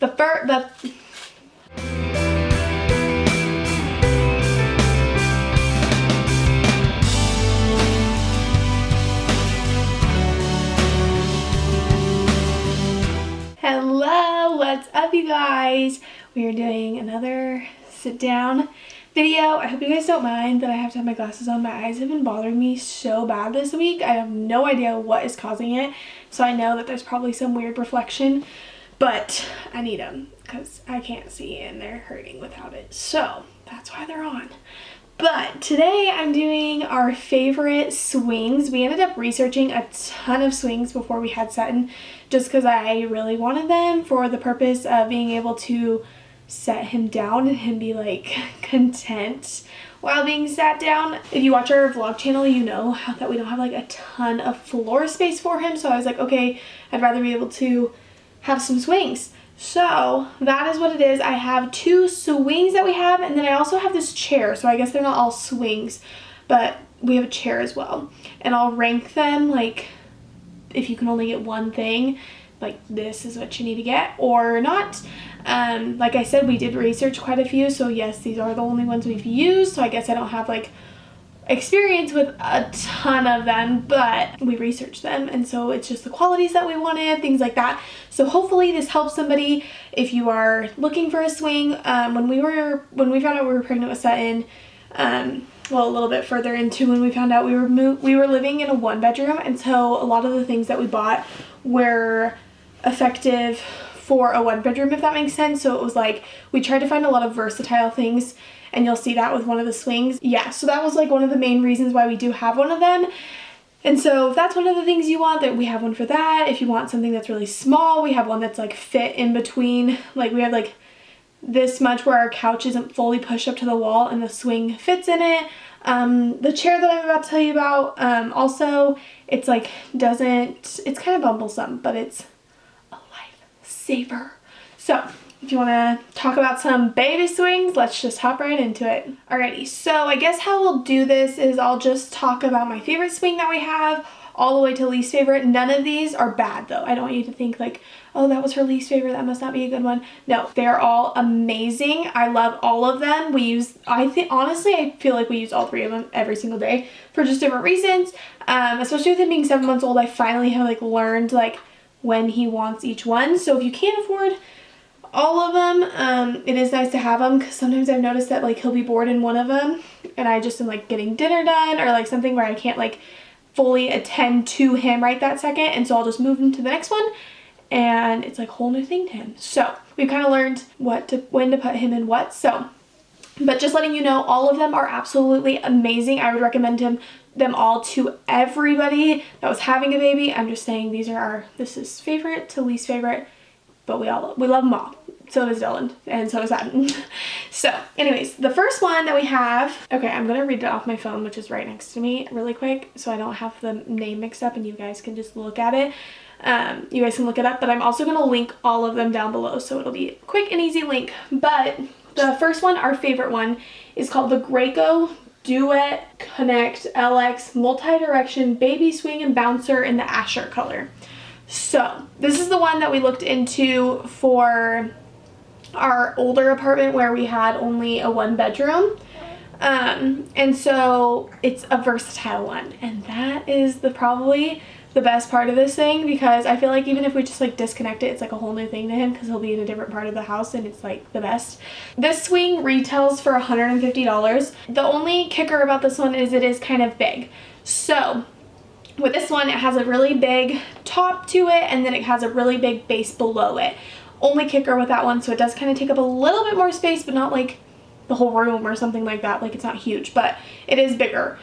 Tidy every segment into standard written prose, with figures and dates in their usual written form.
Hello, what's up you guys? We are doing another sit down video. I hope you guys don't mind that I have to have my glasses on. My eyes have been bothering me so bad this week. I have no idea what is causing it. So I know that there's probably some weird reflection, but I need them because I can't see and they're hurting without it. So that's why they're on. But today I'm doing our favorite swings. We ended up researching a ton of swings before we had Sutton just because I really wanted them for the purpose of being able to set him down and him be like content while being sat down. If you watch our vlog channel, you know that we don't have like a ton of floor space for him. So I was like, okay, I'd rather be able to have some swings. So that is what it is. I have two swings that we have, and then I also have this chair. So I guess they're not all swings, but we have a chair as well. And I'll rank them, like if you can only get one thing, like this is what you need to get or not. Like I said, we did research quite a few. So yes, these are the only ones we've used. So I guess I don't have like experience with a ton of them, but we researched them, and so it's just the qualities that we wanted, things like that. So hopefully this helps somebody if you are looking for a swing. When we found out we were pregnant with Sutton, well, a little bit further into when we found out we were living in a 1-bedroom, and so a lot of the things that we bought were effective for a 1-bedroom, if that makes sense. So it was like we tried to find a lot of versatile things, and you'll see that with one of the swings. Yeah, so that was like one of the main reasons why we do have one of them. And so if that's one of the things you want, that we have one for that. If you want something that's really small, we have one that's like fit in between. Like we have like this much where our couch isn't fully pushed up to the wall and the swing fits in it. The chair that I'm about to tell you about, also it's like it's kind of bumblesome, but it's a lifesaver. So if you want to talk about some baby swings, let's just hop right into it. Alrighty, so I guess how we'll do this is I'll just talk about my favorite swing that we have all the way to least favorite. None of these are bad though. I don't want you to think like, oh, that was her least favorite, that must not be a good one. No, they're all amazing. I love all of them. Honestly, I feel like we use all 3 of them every single day for just different reasons. Especially with him being 7 months old, I finally have like learned like when he wants each one. So if you can't afford all of them, it is nice to have them, because sometimes I've noticed that like he'll be bored in one of them and I just am like getting dinner done or like something where I can't like fully attend to him right that second, and so I'll just move him to the next one and it's like a whole new thing to him. So we've kind of learned when to put him in what. So, but just letting you know, all of them are absolutely amazing. I would recommend them all to everybody that was having a baby. I'm just saying this is favorite to least favorite, but we love them all. So does Dylan, and so does Sutton. So anyways, the first one that we have, okay, I'm gonna read it off my phone, which is right next to me really quick, so I don't have the name mixed up and you guys can just look at it. You guys can look it up, but I'm also gonna link all of them down below, so it'll be a quick and easy link. But the first one, our favorite one, is called the Graco Duet Connect LX Multi-Direction Baby Swing and Bouncer in the Asher color. So this is the one that we looked into for our older apartment where we had only a 1-bedroom. And so it's a versatile one, and that is probably the best part of this thing, because I feel like even if we just like disconnect it, it's like a whole new thing to him because he'll be in a different part of the house, and it's like the best. This swing retails for $150. The only kicker about this one is it is kind of big. So with this one, it has a really big top to it, and then it has a really big base below it. Only kicker with that one, so it does kind of take up a little bit more space, but not like the whole room or something like that. Like, it's not huge, but it is bigger.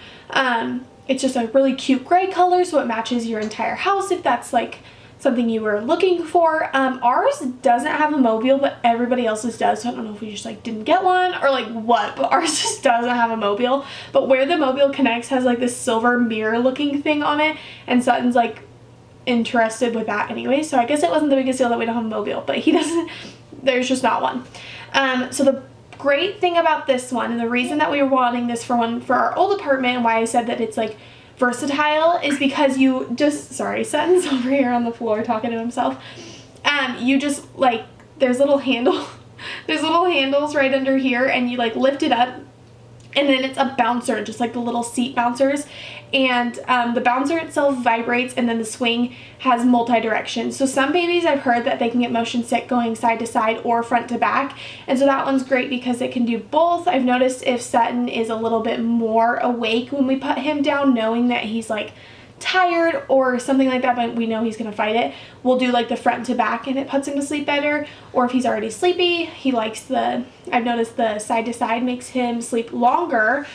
It's just a really cute gray color, so it matches your entire house if that's like something you were looking for. Ours doesn't have a mobile, but everybody else's does, so I don't know if we just like didn't get one or like what, but ours just doesn't have a mobile. But where the mobile connects has like this silver mirror looking thing on it, and Sutton's like interested with that anyway, so I guess it wasn't the biggest deal that we don't have a mobile, but there's just not one. So the great thing about this one, and the reason that we were wanting this for our old apartment, and why I said that it's like versatile, is because Sutton's over here on the floor talking to himself. You just like there's little handles right under here, and you like lift it up, and then it's a bouncer, just like the little seat bouncers. And the bouncer itself vibrates, and then the swing has multi-direction. So some babies, I've heard that they can get motion sick going side to side or front to back. And so that one's great because it can do both. I've noticed if Sutton is a little bit more awake when we put him down, knowing that he's like tired or something like that, but we know he's gonna fight it, we'll do like the front to back and it puts him to sleep better. Or if he's already sleepy, he likes I've noticed the side to side makes him sleep longer.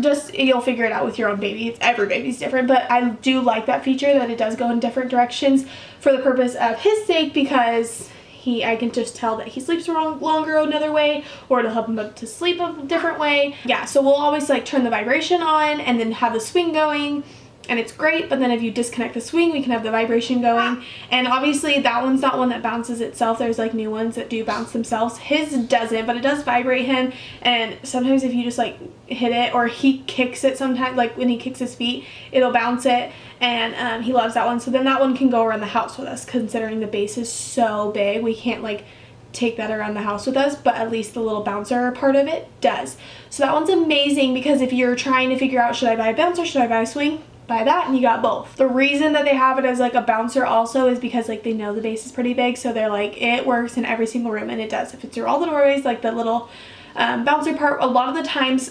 Just, you'll figure it out with your own baby. Every baby's different, but I do like that feature that it does go in different directions for the purpose of his sake, because I can just tell that he sleeps longer another way, or it'll help him up to sleep a different way. Yeah, so we'll always like turn the vibration on and then have the swing going, and it's great. But then if you disconnect the swing, we can have the vibration going. And obviously that one's not one that bounces itself. There's like new ones that do bounce themselves. His doesn't, but it does vibrate him. And sometimes if you just like hit it, or he kicks it sometimes, like when he kicks his feet, it'll bounce it. And he loves that one. So then that one can go around the house with us, considering the base is so big. We can't like take that around the house with us, but at least the little bouncer part of it does. So that one's amazing, because if you're trying to figure out, should I buy a bouncer, should I buy a swing, buy that, and you got both. The reason that they have it as like a bouncer also is because like they know the base is pretty big, so they're like, it works in every single room, and it does. If it's through all the doorways, like the little bouncer part, a lot of the times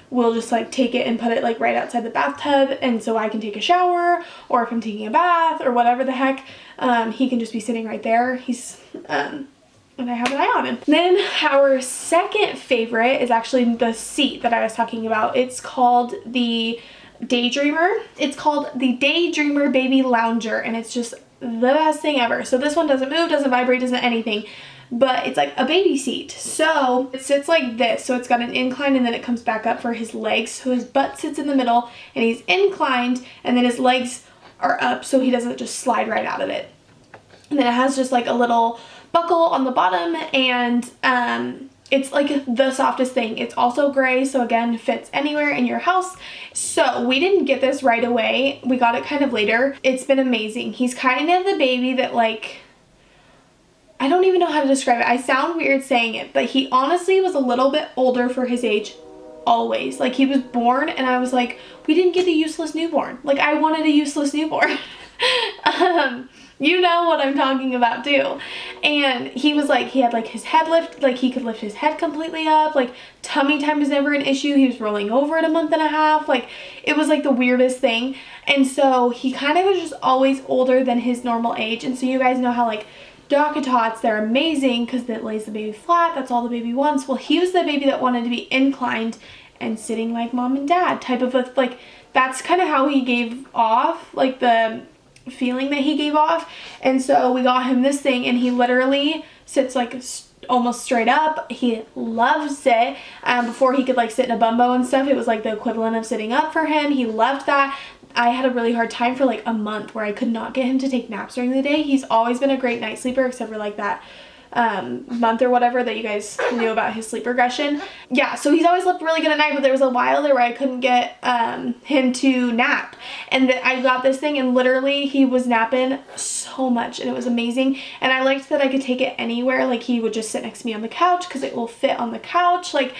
we'll just like take it and put it like right outside the bathtub, and so I can take a shower, or if I'm taking a bath or whatever the heck, he can just be sitting right there. He's and I have an eye on him. Then our second favorite is actually the seat that I was talking about. It's called the Daydreamer. It's called the Daydreamer Baby Lounger, and it's just the best thing ever. So this one doesn't move, doesn't vibrate, doesn't anything, but it's like a baby seat. So it sits like this. So it's got an incline, and then it comes back up for his legs. So his butt sits in the middle, and he's inclined, and then his legs are up so he doesn't just slide right out of it. And then it has just like a little buckle on the bottom, and it's like the softest thing. It's also gray, so again, fits anywhere in your house. So we didn't get this right away. We got it kind of later. It's been amazing. He's kind of the baby that like, I don't even know how to describe it. I sound weird saying it, but he honestly was a little bit older for his age always. Like he was born, and I was like, we didn't get a useless newborn. Like I wanted a useless newborn. You know what I'm talking about too. And he was like, he had like his head lift, like he could lift his head completely up, like tummy time was never an issue. He was rolling over at a month and a half. Like it was like the weirdest thing. And so he kind of was just always older than his normal age. And so you guys know how like Docatots, they're amazing because it lays the baby flat. That's all the baby wants. Well, he was the baby that wanted to be inclined and sitting like mom and dad type of a, like that's kind of how he gave off, like the feeling that he gave off. And so we got him this thing, and he literally sits like almost straight up. He loves it. Before he could like sit in a bumbo and stuff, it was like the equivalent of sitting up for him. He loved that. I had a really hard time for like a month where I could not get him to take naps during the day. He's always been a great night sleeper, except for like that month or whatever that you guys knew about his sleep regression. Yeah, so he's always slept really good at night, but there was a while there where I couldn't get him to nap, and I got this thing, and literally he was napping so much, and it was amazing. And I liked that I could take it anywhere. Like he would just sit next to me on the couch because it will fit on the couch. Like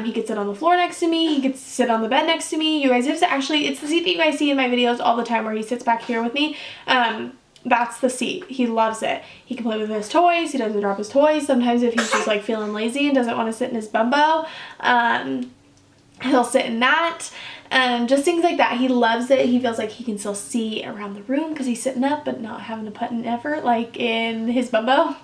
he could sit on the floor next to me, he could sit on the bed next to me. You guys, it's the seat that you guys see in my videos all the time where he sits back here with me. That's the seat. He loves it. He can play with his toys. He doesn't drop his toys. Sometimes if he's just like feeling lazy and doesn't want to sit in his bumbo, he'll sit in that. Just things like that. He loves it. He feels like he can still see around the room because he's sitting up but not having to put in effort like in his bumbo.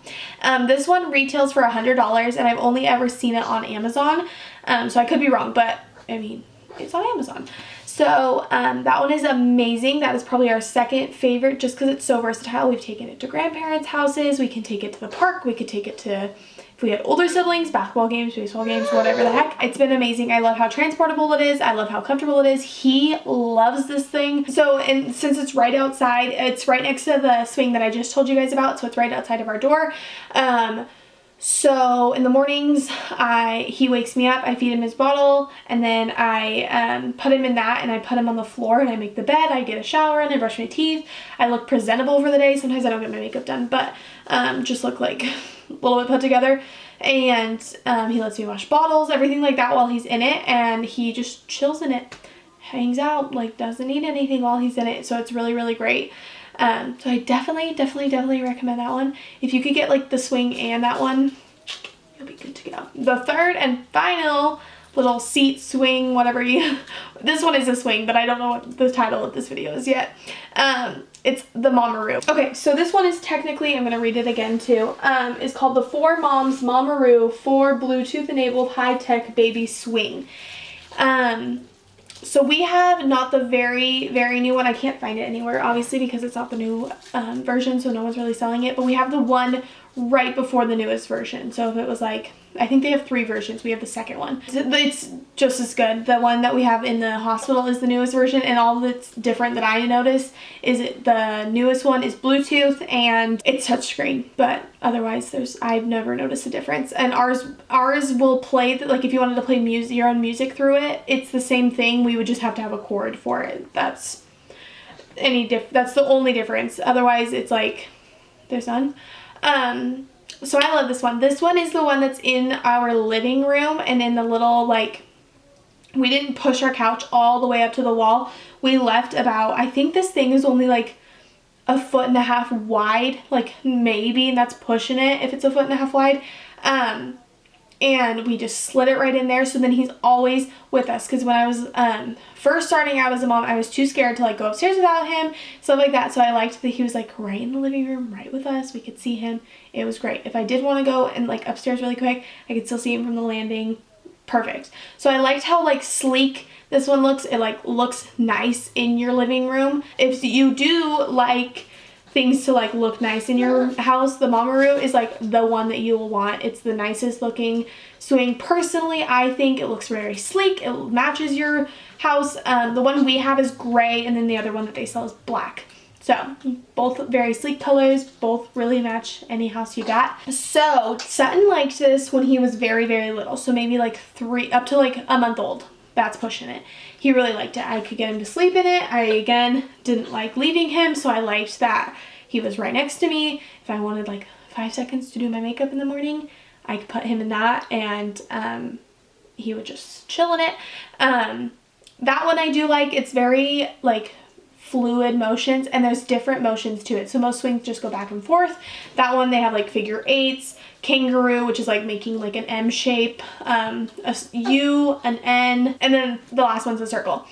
This one retails for $100, and I've only ever seen it on Amazon. So I could be wrong, but I mean, it's on Amazon. So that one is amazing. That is probably our second favorite just because it's so versatile. We've taken it to grandparents' houses. We can take it to the park. We could take it to, if we had older siblings, basketball games, baseball games, whatever the heck. It's been amazing. I love how transportable it is. I love how comfortable it is. He loves this thing. So, and since it's right outside, it's right next to the swing that I just told you guys about. So it's right outside of our door. So in the mornings, he wakes me up, I feed him his bottle, and then I put him in that, and I put him on the floor, and I make the bed, I get a shower, and I brush my teeth. I look presentable for the day. Sometimes I don't get my makeup done, but just look like a little bit put together. And he lets me wash bottles, everything like that while he's in it, and he just chills in it, hangs out, like doesn't need anything while he's in it. So it's really, really great. So I definitely recommend that one. If you could get like the swing and that one, you'll be good to go. The third and final little seat swing, whatever you, this one is a swing, but I don't know what the title of this video is yet. It's the Mamaroo. Okay, so this one is technically, I'm going to read it again too, is called the 4Moms Mamaroo 4 Bluetooth enabled high-tech baby swing. So we have not the very, very new one. I can't find it anywhere, obviously, because it's not the new version, so no one's really selling it. But we have the one right before the newest version. So if it was like, I think they have 3 versions. We have the second one. It's just as good. The one that we have in the hospital is the newest version, and all that's different that I noticed is the newest one is Bluetooth and it's touchscreen. But otherwise, I've never noticed a difference. And ours will play, like if you wanted to play your own music through it, it's the same thing. We would just have to have a cord for it. That's the only difference. Otherwise, it's like there's none. So I love this one. This one is the one that's in our living room, and in the little, like, we didn't push our couch all the way up to the wall. We left about, I think this thing is only like 1.5 feet wide, like maybe, and that's pushing it if it's 1.5 feet wide. And we just slid it right in there, so then he's always with us. Because when I was first starting out as a mom, I was too scared to like go upstairs without him, stuff like that. So I liked that he was like right in the living room, right with us. We could see him. It was great. If I did want to go and like upstairs really quick, I could still see him from the landing. Perfect. So I liked how like sleek this one looks. It like looks nice in your living room. If you do like things to like look nice in your house, the Mamaroo is like the one that you will want. It's the nicest looking swing. Personally, I think it looks very sleek. It matches your house. The one we have is gray, and then the other one that they sell is black. So both very sleek colors, both really match any house you got. So Sutton liked this when he was very, very little. So maybe like up to like a month old. That's pushing it. He really liked it. I could get him to sleep in it. I, again, didn't like leaving him, so I liked that he was right next to me. If I wanted like 5 seconds to do my makeup in the morning, I could put him in that, and he would just chill in it. That one I do like. It's very like fluid motions, and there's different motions to it. So most swings just go back and forth. That one, they have like figure 8s, kangaroo, which is like making like an M shape, a U, an N, and then the last one's a circle.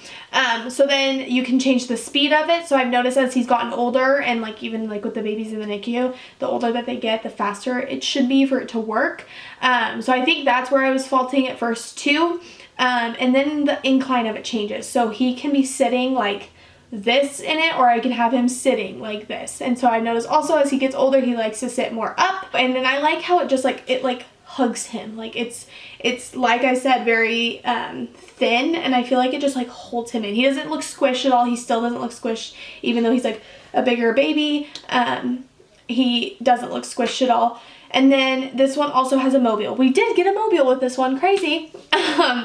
So then you can change the speed of it. So I've noticed as he's gotten older, and like even like with the babies in the NICU, the older that they get, the faster it should be for it to work. So I think that's where I was faulting at first too. And then the incline of it changes. So he can be sitting like this in it, or I can have him sitting like this. And so I noticed also as he gets older, he likes to sit more up. And then I like how it just like, it like hugs him. Like it's like I said, very thin, and I feel like it just like holds him in. He doesn't look squished at all. He still doesn't look squished, even though he's like a bigger baby. He doesn't look squished at all. And then this one also has a mobile. We did get a mobile with this one, crazy.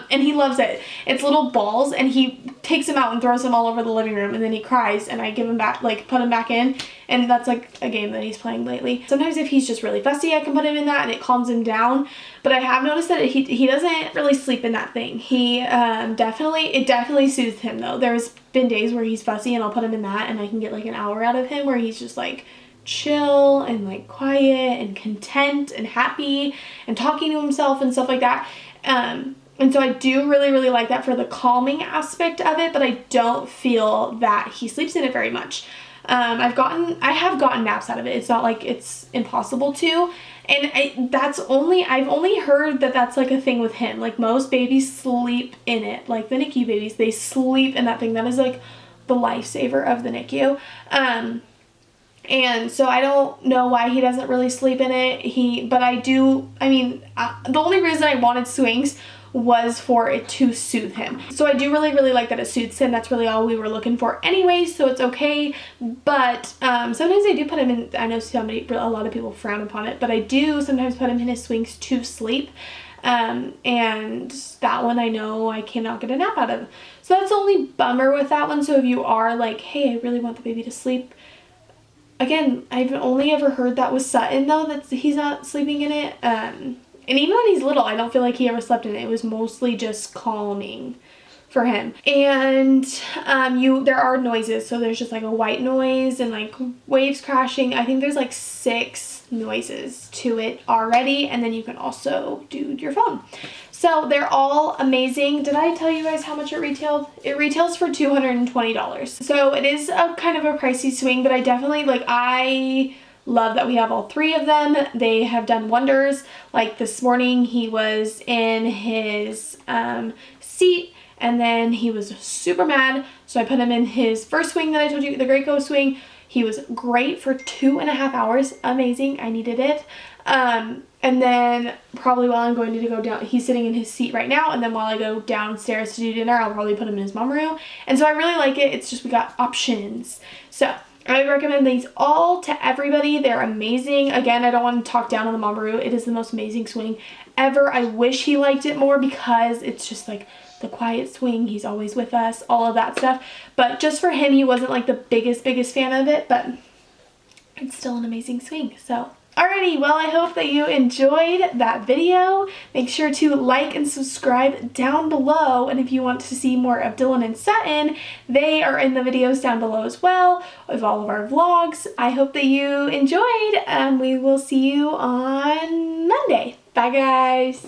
And he loves it. It's little balls, and he takes them out and throws them all over the living room, and then he cries, and I give him back, like put him back in, and that's like a game that he's playing lately. Sometimes if he's just really fussy, I can put him in that, and it calms him down. But I have noticed that he doesn't really sleep in that thing. It definitely soothes him though. There's been days where he's fussy, and I'll put him in that, and I can get like an hour out of him where he's just like chill and like quiet and content and happy and talking to himself and stuff like that. And so I do really, really like that for the calming aspect of it, but I don't feel that he sleeps in it very much. I have gotten naps out of it. It's not like it's impossible to. And I've only heard that that's like a thing with him. Like most babies sleep in it. Like the NICU babies, they sleep in that thing. That is like the lifesaver of the NICU. And so I don't know why he doesn't really sleep in it. The only reason I wanted swings was for it to soothe him. So I do really like that it soothes him. That's really all we were looking for anyway, so it's okay. But sometimes I do put him in, I know a lot of people frown upon it, but I do sometimes put him in his swings to sleep. And that one I know I cannot get a nap out of. So that's the only bummer with that one. So if you are like, hey, I really want the baby to sleep, again, I've only ever heard that with Sutton though, that he's not sleeping in it. And even when he's little, I don't feel like he ever slept in it. It was mostly just calming for him. And there are noises. So there's just like a white noise and like waves crashing. I think there's like 6 noises to it already. And then you can also do your phone. So they're all amazing. Did I tell you guys how much it retailed? It retails for $220. So it is a kind of a pricey swing, but I definitely I love that we have all 3 of them. They have done wonders. Like this morning he was in his seat and then he was super mad. So I put him in his first swing that I told you, the Graco Swing. He was great for 2.5 hours. Amazing. I needed it. And then probably while I'm going to go down, he's sitting in his seat right now. And then while I go downstairs to do dinner, I'll probably put him in his Mamaroo. And so I really like it. It's just we got options. So I recommend these all to everybody. They're amazing. Again, I don't want to talk down on the Mamaroo. It is the most amazing swing ever. I wish he liked it more because it's just like the quiet swing. He's always with us, all of that stuff. But just for him, he wasn't like the biggest fan of it, but it's still an amazing swing. So alrighty, well, I hope that you enjoyed that video. Make sure to like and subscribe down below. And if you want to see more of Dylan and Sutton, they are in the videos down below as well, of all of our vlogs. I hope that you enjoyed, and we will see you on Monday. Bye, guys.